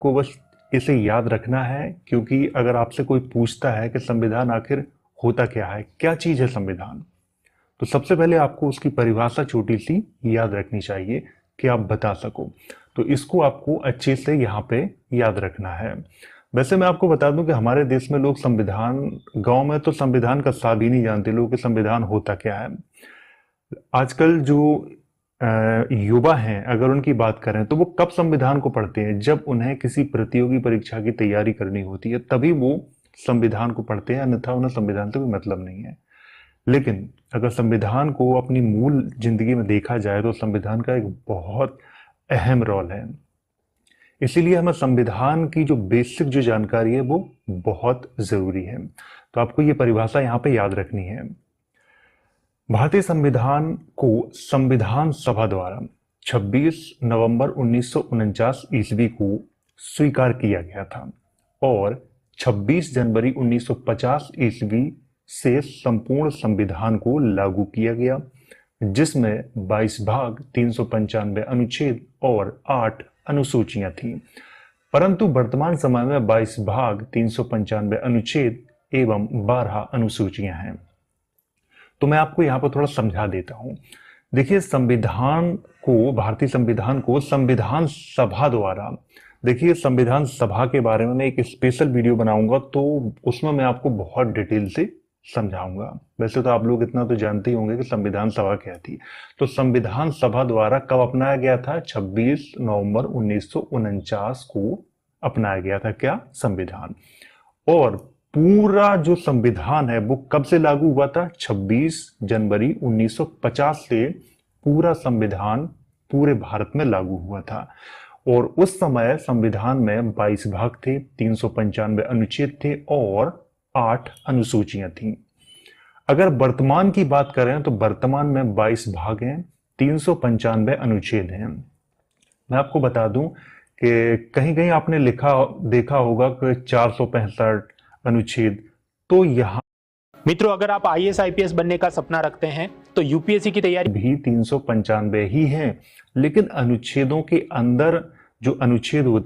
को बस इसे याद रखना है, क्योंकि अगर आपसे कोई पूछता है कि संविधान आखिर होता क्या है, क्या चीज है संविधान, तो सबसे पहले आपको उसकी परिभाषा छोटी सी याद रखनी चाहिए कि आप बता सको। तो इसको आपको अच्छे से यहाँ पे याद रखना है। वैसे मैं आपको बता दूं कि हमारे देश में लोग संविधान, गांव में तो संविधान का सार ही नहीं जानते लोग कि संविधान होता क्या है। आजकल जो युवा हैं, अगर उनकी बात करें तो वो कब संविधान को पढ़ते हैं, जब उन्हें किसी प्रतियोगी परीक्षा की तैयारी करनी होती है, तभी वो संविधान को पढ़ते हैं, अन्यथा उन्हें संविधान से कोई मतलब नहीं है। लेकिन अगर संविधान को अपनी मूल जिंदगी में देखा जाए तो संविधान का एक बहुत अहम रोल है। इसीलिए हमें संविधान की जो बेसिक जो जानकारी है वो बहुत जरूरी है। तो आपको ये परिभाषा यहाँ पे याद रखनी है। भारतीय संविधान को संविधान सभा द्वारा 26 नवंबर 1949 ईस्वी को स्वीकार किया गया था और 26 जनवरी 1950 ईस्वी से संपूर्ण संविधान को लागू किया गया, जिसमें 22 भाग, 395 अनुच्छेद और 8 अनुसूचियां थीं। परंतु वर्तमान समय में 22 भाग, 395 अनुच्छेद एवं 12 अनुसूचियां हैं। तो मैं आपको यहाँ पर थोड़ा समझा देता हूं। देखिए, संविधान को, भारतीय संविधान को संविधान सभा द्वारा, देखिए संविधान सभा के बारे में मैं एक स्पेशल वीडियो बनाऊंगा, तो उसमें मैं आपको बहुत डिटेल से समझाऊंगा। वैसे तो आप लोग इतना तो जानते ही होंगे कि संविधान सभा क्या थी। तो संविधान सभा द्वारा कब अपनाया गया था? 26 नवंबर 1949 को अपनाया गया था क्या? संविधान। और पूरा जो संविधान है वो कब से लागू हुआ था? 26 जनवरी 1950 से पूरा संविधान पूरे भारत में लागू हुआ था। और उस समय संविधान में 22 भाग थे, 395 अनुच्छेद थे और 8 अनुसूचियां थीं। अगर वर्तमान की बात करें तो वर्तमान में 22 भाग हैं, 395 अनुच्छेद हैं। मैं आपको बता दूं कि कहीं कहीं आपने देखा होगा कि 465 अनुच्छेद। तो यहाँ मित्रों, अगर आप आईएएस आईपीएस बनने का सपना रखते हैं तो यूपीएससी की तैयारी भी 395 ही है, लेकिन अनुच्छेदों के अंदर जो अनुच्छेद होते हैं